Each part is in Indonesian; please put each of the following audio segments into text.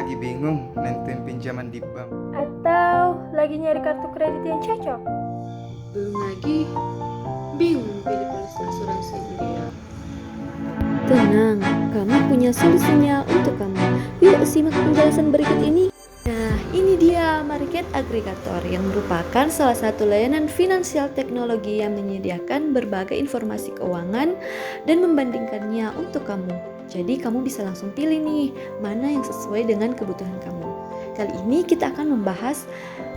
lagi bingung nentuin pinjaman di bank. Atau lagi nyari kartu kredit yang cocok? Belum lagi bingung pilih polis asuransi yang ideal. Tenang, kami punya solusinya untuk kamu. Yuk simak penjelasan berikut ini. Nah, ini dia Market Aggregator yang merupakan salah satu layanan finansial teknologi yang menyediakan berbagai informasi keuangan dan membandingkannya untuk kamu. Jadi kamu bisa langsung pilih nih, mana yang sesuai dengan kebutuhan kamu. Kali ini kita akan membahas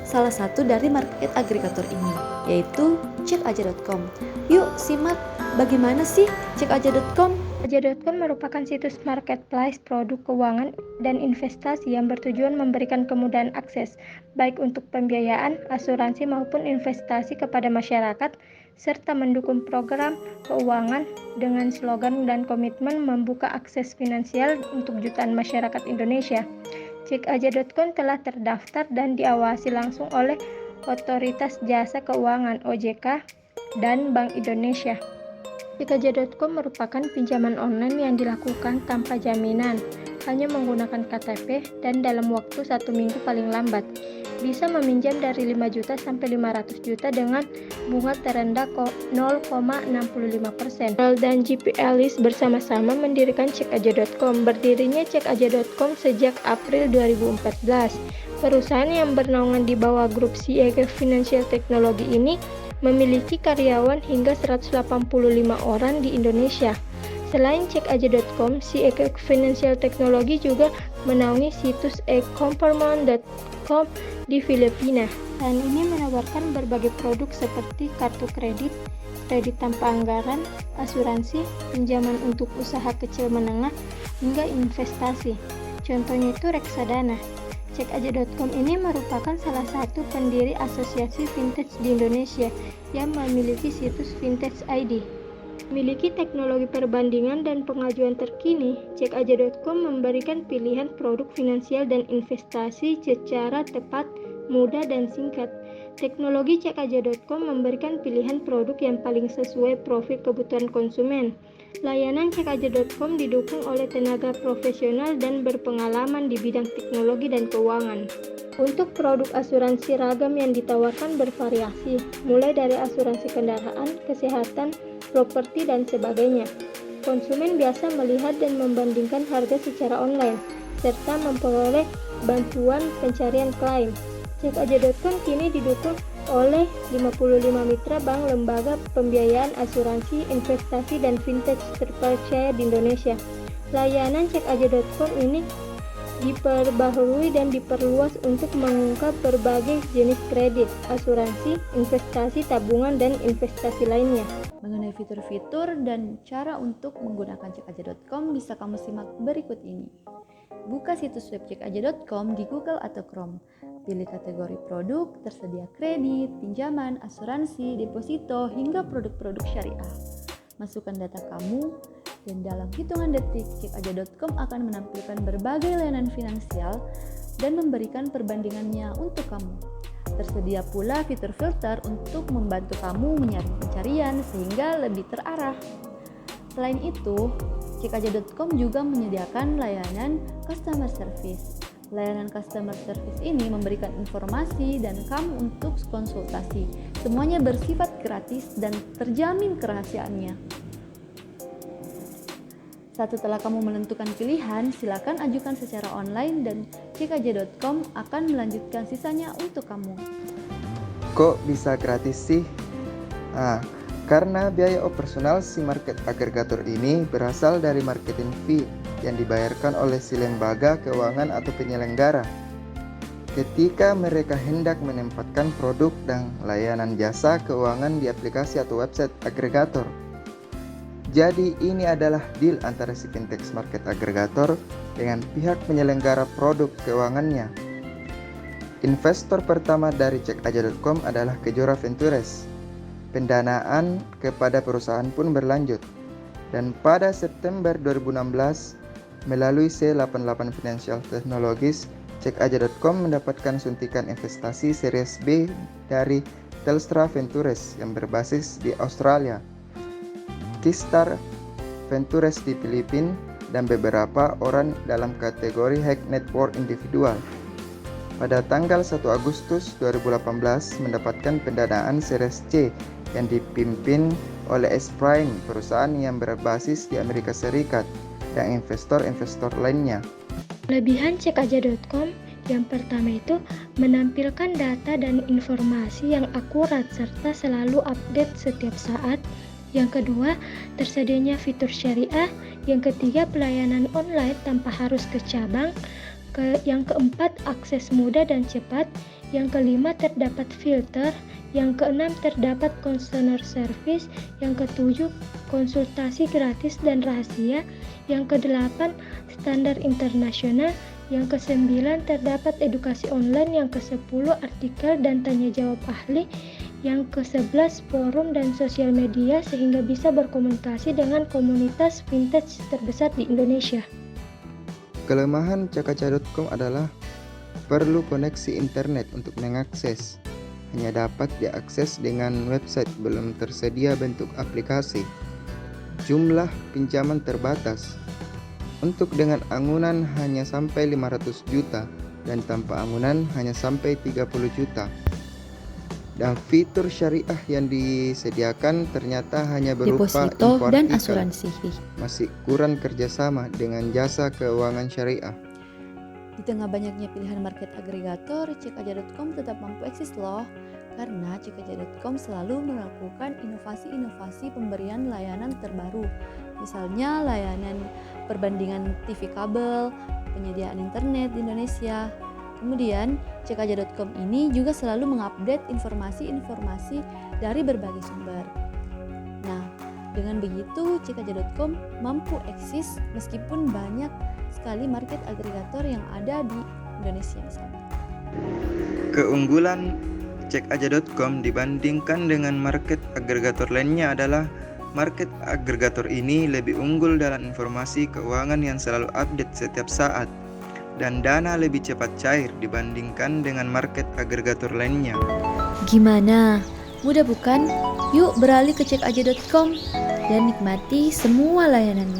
salah satu dari Market Aggregator ini, yaitu cekaja.com. Yuk simak bagaimana sih cekaja.com? Cekaja.com merupakan situs marketplace produk keuangan dan investasi yang bertujuan memberikan kemudahan akses, baik untuk pembiayaan, asuransi maupun investasi kepada masyarakat, serta mendukung program keuangan dengan slogan dan komitmen membuka akses finansial untuk jutaan masyarakat Indonesia. Cekaja.com telah terdaftar dan diawasi langsung oleh Otoritas Jasa Keuangan (OJK) dan Bank Indonesia. Cekaja.com merupakan pinjaman online yang dilakukan tanpa jaminan, hanya menggunakan KTP dan dalam waktu 1 minggu paling lambat. Bisa meminjam dari 5 juta sampai 500 juta dengan bunga terendah 0,65%. Dan GP Alice bersama-sama mendirikan cekaja.com. Berdirinya cekaja.com sejak April 2014. Perusahaan yang bernaungan di bawah grup CIEG Financial Technology ini memiliki karyawan hingga 185 orang di Indonesia. Selain cekaja.com, CIEG Financial Technology juga menaungi situs e-commerce.com di Filipina. Dan ini menawarkan berbagai produk seperti kartu kredit, kredit tanpa anggaran, asuransi, pinjaman untuk usaha kecil menengah, hingga investasi. Contohnya itu reksadana. Cekaja.com ini merupakan salah satu pendiri asosiasi vintage di Indonesia yang memiliki situs Vintage ID. Memiliki teknologi perbandingan dan pengajuan terkini, cekaja.com memberikan pilihan produk finansial dan investasi secara tepat, mudah, dan singkat. Teknologi cekaja.com memberikan pilihan produk yang paling sesuai profil kebutuhan konsumen. Layanan cekaja.com didukung oleh tenaga profesional dan berpengalaman di bidang teknologi dan keuangan. Untuk produk asuransi ragam yang ditawarkan bervariasi, mulai dari asuransi kendaraan, kesehatan, properti, dan sebagainya. Konsumen biasa melihat dan membandingkan harga secara online, serta memperoleh bantuan pencarian klaim. Cekaja.com kini didukung oleh 55 mitra bank, lembaga pembiayaan, asuransi, investasi, dan vintage terpercaya di Indonesia. Layanan cekaja.com ini diperbaharui dan diperluas untuk mengungkap berbagai jenis kredit, asuransi, investasi, tabungan, dan investasi lainnya. Mengenai fitur-fitur dan cara untuk menggunakan cekaja.com bisa kamu simak berikut ini. Buka situs web cekaja.com di Google atau Chrome. Pilih kategori produk, tersedia kredit, pinjaman, asuransi, deposito, hingga produk-produk syariah. Masukkan data kamu, dan dalam hitungan detik, cekaja.com akan menampilkan berbagai layanan finansial dan memberikan perbandingannya untuk kamu. Tersedia pula fitur filter untuk membantu kamu menyaring pencarian sehingga lebih terarah. Selain itu, cekaja.com juga menyediakan layanan customer service. Layanan customer service ini memberikan informasi dan kamu untuk konsultasi. Semuanya bersifat gratis dan terjamin kerahasiaannya. Setelah kamu menentukan pilihan, silakan ajukan secara online dan cekaja.com akan melanjutkan sisanya untuk kamu. Kok bisa gratis sih? Karena biaya operasional si market aggregator ini berasal dari marketing fee yang dibayarkan oleh si lembaga keuangan atau penyelenggara ketika mereka hendak menempatkan produk dan layanan jasa keuangan di aplikasi atau website agregator. Jadi ini adalah deal antara si fintech market aggregator dengan pihak penyelenggara produk keuangannya. Investor pertama dari cekaja.com adalah Kejora Ventures. Pendanaan kepada perusahaan pun berlanjut, dan pada September 2016 melalui C88 Financial Technologies, cekaja.com mendapatkan suntikan investasi Series B dari Telstra Ventures yang berbasis di Australia, Keystar Ventures di Filipina, dan beberapa orang dalam kategori high net worth individual. Pada tanggal 1 Agustus 2018 mendapatkan pendanaan Series C yang dipimpin oleh S-Prime, perusahaan yang berbasis di Amerika Serikat, dan investor-investor lainnya. Kelebihan cekaja.com yang pertama itu menampilkan data dan informasi yang akurat serta selalu update setiap saat. Yang kedua, tersedianya fitur syariah. Yang ketiga, pelayanan online tanpa harus ke cabang. Yang keempat, akses mudah dan cepat. Yang kelima, terdapat filter. Yang keenam, terdapat customer service. Yang ketujuh, konsultasi gratis dan rahasia. Yang kedelapan, standar internasional. Yang kesembilan, terdapat edukasi online. Yang kesepuluh, artikel dan tanya jawab ahli. Yang ke-11, forum dan sosial media sehingga bisa berkomunikasi dengan komunitas vintage terbesar di Indonesia. Kelemahan cekaja.com adalah perlu koneksi internet untuk mengakses. Hanya dapat diakses dengan website, belum tersedia bentuk aplikasi. Jumlah pinjaman terbatas. Untuk dengan angunan hanya sampai 500 juta dan tanpa angunan hanya sampai 30 juta. Dan fitur syariah yang disediakan ternyata hanya berupa deposito info dan artikel. asuransi. Masih kurang kerjasama dengan jasa keuangan syariah. Di tengah banyaknya pilihan market agregator, cekaja.com tetap mampu eksis loh. Karena cekaja.com selalu melakukan inovasi-inovasi pemberian layanan terbaru. Misalnya layanan perbandingan TV kabel, penyediaan internet di Indonesia. Kemudian, cekaja.com ini juga selalu mengupdate informasi-informasi dari berbagai sumber. Nah, dengan begitu cekaja.com mampu eksis meskipun banyak sekali market agregator yang ada di Indonesia misalnya. Keunggulan cekaja.com dibandingkan dengan market agregator lainnya adalah market agregator ini lebih unggul dalam informasi keuangan yang selalu update setiap saat. Dan dana lebih cepat cair dibandingkan dengan market agregator lainnya. Gimana? Mudah bukan? Yuk beralih ke cekaja.com dan nikmati semua layanannya.